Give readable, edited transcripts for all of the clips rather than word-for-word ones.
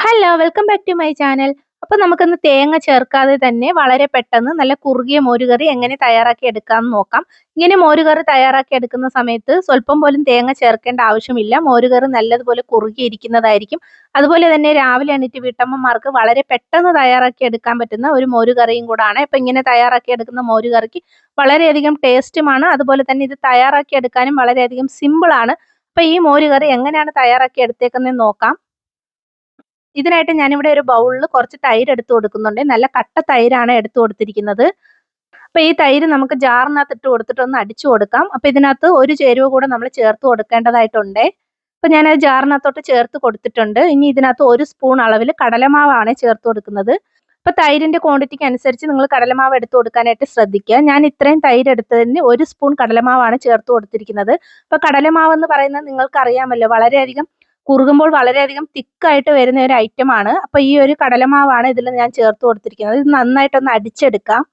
Hello welcome back to my channel. അപ്പോൾ നമുക്കിന്ന് തേങ്ങ ചേർക്കാതെ തന്നെ വളരെ പെട്ടെന്ന് നല്ല കുറുകിയ മോരുകറി എങ്ങനെ തയ്യാറാക്കി എടുക്കാമെന്ന് നോക്കാം. ഇങ്ങനെ മോരുകറി തയ്യാറാക്കി എടുക്കുന്ന സമയത്ത് സ്വല്പം പോലും തേങ്ങ ചേർക്കേണ്ട ആവശ്യമില്ല. മോരുകറി നല്ലതുപോലെ കുറുകിയിരിക്കുന്നതായിരിക്കും. അതുപോലെ തന്നെ രാവിലെ എണീറ്റ് വീട്ടമ്മമാർക്ക് വളരെ പെട്ടെന്ന് തയ്യാറാക്കി എടുക്കാൻ പറ്റുന്ന ഒരു മോരുകറിയും കൂടാണ്. അപ്പോൾ ഇങ്ങനെ തയ്യാറാക്കി എടുക്കുന്ന മോരുകറിക്ക് വളരെയധികം ടേസ്റ്റുമാണ്. അതുപോലെ തന്നെ ഇത് തയ്യാറാക്കി എടുക്കാനും വളരെയധികം സിമ്പിളാണ്. അപ്പോൾ ഈ മോരുകറി എങ്ങനെയാണ് തയ്യാറാക്കി എടുത്തേക്കുന്നതെന്ന് നോക്കാം. ഇതിനായിട്ട് ഞാനിവിടെ ഒരു ബൗളിൽ കുറച്ച് തൈര് എടുത്തു കൊടുക്കുന്നുണ്ട്. നല്ല കട്ട തൈരാണ് എടുത്തു കൊടുത്തിരിക്കുന്നത്. അപ്പോൾ ഈ തൈര് നമുക്ക് ജാറിനകത്ത് ഇട്ട് കൊടുത്തിട്ട് ഒന്ന് അടിച്ചു കൊടുക്കാം. അപ്പോൾ ഇതിനകത്ത് ഒരു ചേരുവ കൂടെ നമ്മൾ ചേർത്ത് കൊടുക്കേണ്ടതായിട്ടുണ്ട്. അപ്പോൾ ഞാനത് ജാറിനകത്തോട്ട് ചേർത്ത് കൊടുത്തിട്ടുണ്ട്. ഇനി ഇതിനകത്ത് 1 സ്പൂൺ അളവിൽ കടലമാവാണ് ചേർത്ത് കൊടുക്കുന്നത്. അപ്പോൾ തൈരിൻ്റെ ക്വാണ്ടിറ്റിക്ക് അനുസരിച്ച് നിങ്ങൾ കടലമാവ് എടുത്തു കൊടുക്കാനായിട്ട് ശ്രദ്ധിക്കുക. ഞാൻ ഇത്രയും തൈര് എടുത്തതിന് 1 സ്പൂൺ കടലമാവാണ് ചേർത്ത് കൊടുത്തിരിക്കുന്നത്. അപ്പോൾ കടലമാവ് എന്ന് പറയുന്നത് നിങ്ങൾക്ക് അറിയാമല്ലോ, വളരെയധികം കുറുകുമ്പോൾ വളരെയധികം തിക്കായിട്ട് വരുന്ന ഒരു ഐറ്റമാണ്. അപ്പോൾ ഈ ഒരു കടലമാവാണ് ഇതിൽ ഞാൻ ചേർത്ത് കൊടുത്തിരിക്കുന്നത്. ഇത് നന്നായിട്ടൊന്ന് അടിച്ചെടുക്കാം.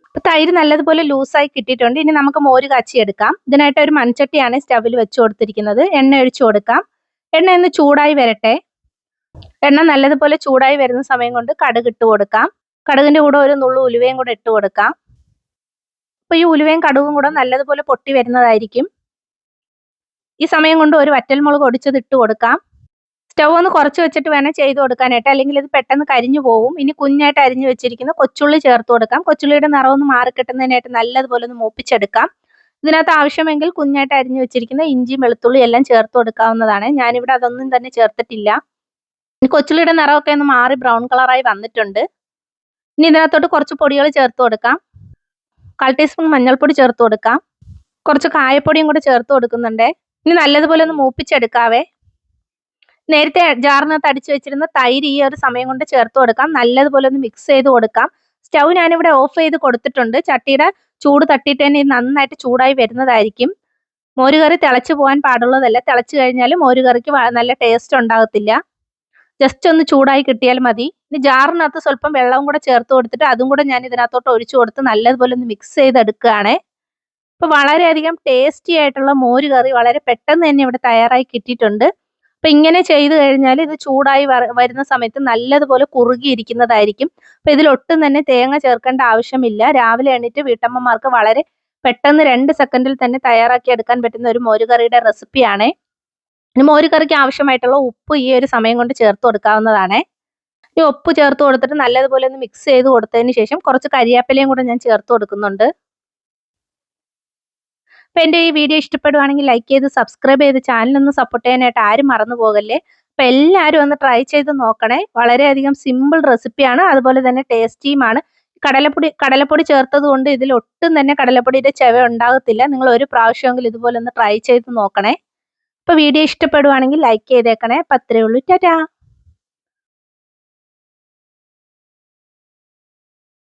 അപ്പോൾ തൈര് നല്ലതുപോലെ ലൂസായി കിട്ടിയിട്ടുണ്ട്. ഇനി നമുക്ക് മോര് കാച്ചിയെടുക്കാം. ഇതിനായിട്ട് ഒരു മൺചട്ടിയാണ് സ്റ്റവിൽ വെച്ച് കൊടുത്തിരിക്കുന്നത്. എണ്ണ ഒഴിച്ചു കൊടുക്കാം. എണ്ണ ഒന്ന് ചൂടായി വരട്ടെ. എണ്ണ നല്ലതുപോലെ ചൂടായി വരുന്ന സമയം കൊണ്ട് കടുക് ഇട്ട് കൊടുക്കാം. കടുകിൻ്റെ കൂടെ ഒരു നുള്ളു ഉലുവയും കൂടെ ഇട്ട് കൊടുക്കാം. അപ്പോൾ ഈ ഉലുവയും കടുകും കൂടെ നല്ലതുപോലെ പൊട്ടി വരുന്നതായിരിക്കും. ഈ സമയം കൊണ്ട് ഒരു വറ്റൽമുളക് ഒടിച്ചത് ഇട്ട് കൊടുക്കാം. സ്റ്റൗ ഒന്ന് കുറച്ച് വെച്ചിട്ട് വേണം ചെയ്ത് കൊടുക്കാനായിട്ട്, അല്ലെങ്കിൽ ഇത് പെട്ടെന്ന് കരിഞ്ഞു പോകും. ഇനി കുഞ്ഞായിട്ട് അരിഞ്ഞു വെച്ചിരിക്കുന്ന കൊച്ചുള്ളി ചേർത്ത് കൊടുക്കാം. കൊച്ചുള്ളിയുടെ നിറമൊന്ന് മാറിക്കിട്ടുന്നതിനായിട്ട് നല്ലതുപോലെ ഒന്ന് മൂപ്പിച്ചെടുക്കാം. ഇതിനകത്ത് ആവശ്യമെങ്കിൽ കുഞ്ഞായിട്ട് അരിഞ്ഞു വെച്ചിരിക്കുന്ന ഇഞ്ചി വെളുത്തുള്ളി എല്ലാം ചേർത്ത് കൊടുക്കാവുന്നതാണ്. ഞാനിവിടെ അതൊന്നും തന്നെ ചേർത്തിട്ടില്ല. ഇനി കൊച്ചുള്ളിയുടെ നിറമൊക്കെ ഒന്ന് മാറി ബ്രൗൺ കളറായി വന്നിട്ടുണ്ട്. ഇനി ഇതിനകത്തോട്ട് കുറച്ച് പൊടികൾ ചേർത്ത് കൊടുക്കാം. 1/4 ടീസ്പൂൺ മഞ്ഞൾപ്പൊടി ചേർത്ത് കൊടുക്കാം. കുറച്ച് കായപ്പൊടിയും കൂടെ ചേർത്ത് കൊടുക്കുന്നുണ്ട്. ഇനി നല്ലതുപോലെ ഒന്ന് മൂപ്പിച്ചെടുക്കാവേ. നേരത്തെ ജാറിനകത്ത് അടിച്ചു വെച്ചിരുന്ന തൈര് ഈ ഒരു സമയം കൊണ്ട് ചേർത്ത് കൊടുക്കാം. നല്ലതുപോലെ ഒന്ന് മിക്സ് ചെയ്ത് കൊടുക്കാം. സ്റ്റൗ ഞാനിവിടെ ഓഫ് ചെയ്ത് കൊടുത്തിട്ടുണ്ട്. ചട്ടിയുടെ ചൂട് തട്ടിയിട്ട് തന്നെ ഇത് നന്നായിട്ട് ചൂടായി വരുന്നതായിരിക്കും. മോരുകറി തിളച്ച് പോകാൻ പാടുള്ളതല്ല. തിളച്ച് കഴിഞ്ഞാൽ മോരുകറിക്ക് നല്ല ടേസ്റ്റ് ഉണ്ടാകത്തില്ല. ജസ്റ്റ് ഒന്ന് ചൂടായി കിട്ടിയാൽ മതി. ഇനി ജാറിനകത്ത് സ്വല്പം വെള്ളവും കൂടെ ചേർത്ത് കൊടുത്തിട്ട് അതും കൂടെ ഞാൻ ഇതിനകത്തോട്ട് ഒഴിച്ചു കൊടുത്ത് നല്ലതുപോലെ ഒന്ന് മിക്സ് ചെയ്തെടുക്കുകയാണ്. അപ്പോൾ വളരെയധികം ടേസ്റ്റി ആയിട്ടുള്ള മോരുകറി വളരെ പെട്ടെന്ന് തന്നെ ഇവിടെ തയ്യാറായി കിട്ടിയിട്ടുണ്ട്. അപ്പോൾ ഇങ്ങനെ ചെയ്ത് കഴിഞ്ഞാൽ ഇത് ചൂടായി വരുന്ന സമയത്ത് നല്ലതുപോലെ കുറുകിയിരിക്കുന്നതായിരിക്കും. അപ്പോൾ ഇതിലൊട്ടും തന്നെ തേങ്ങ ചേർക്കേണ്ട ആവശ്യമില്ല. രാവിലെ എണീറ്റ് വീട്ടമ്മമാർക്ക് വളരെ പെട്ടെന്ന് 2 സെക്കൻഡിൽ തന്നെ തയ്യാറാക്കി എടുക്കാൻ പറ്റുന്ന ഒരു മോരുകറിയുടെ റെസിപ്പിയാണ്. ഇനി മോരുകറിക്ക് ആവശ്യമായിട്ടുള്ള ഉപ്പ് ഈ ഒരു സമയം കൊണ്ട് ചേർത്ത് കൊടുക്കാവുന്നതാണ്. ഈ ഉപ്പ് ചേർത്ത് കൊടുത്തിട്ട് നല്ലതുപോലെ ഒന്ന് മിക്സ് ചെയ്ത് കൊടുത്തതിന് ശേഷം കുറച്ച് കരിയാപ്പിലയും കൂടെ ഞാൻ ചേർത്ത് കൊടുക്കുന്നുണ്ട്. അപ്പോൾ എൻ്റെ ഈ വീഡിയോ ഇഷ്ടപ്പെടുവാണെങ്കിൽ ലൈക്ക് ചെയ്ത് സബ്സ്ക്രൈബ് ചെയ്ത് ചാനലൊന്ന് സപ്പോർട്ട് ചെയ്യാനായിട്ട് ആരും മറന്നു പോകല്ലേ. അപ്പോൾ എല്ലാവരും ഒന്ന് ട്രൈ ചെയ്ത് നോക്കണേ. വളരെയധികം സിമ്പിൾ റെസിപ്പിയാണ്, അതുപോലെ തന്നെ ടേസ്റ്റിയുമാണ്. കടലപ്പൊടി ചേർത്തത് കൊണ്ട് ഇതിൽ ഒട്ടും തന്നെ കടലപ്പൊടിയുടെ ചെവ ഉണ്ടാകത്തില്ല. നിങ്ങൾ ഒരു പ്രാവശ്യമെങ്കിലും ഇതുപോലെ ഒന്ന് ട്രൈ ചെയ്ത് നോക്കണേ. അപ്പോൾ വീഡിയോ ഇഷ്ടപ്പെടുവാണെങ്കിൽ ലൈക്ക് ചെയ്തേക്കണേ. അപ്പോൾ അത്രയേ ഉള്ളൂ. ടാറ്റാ.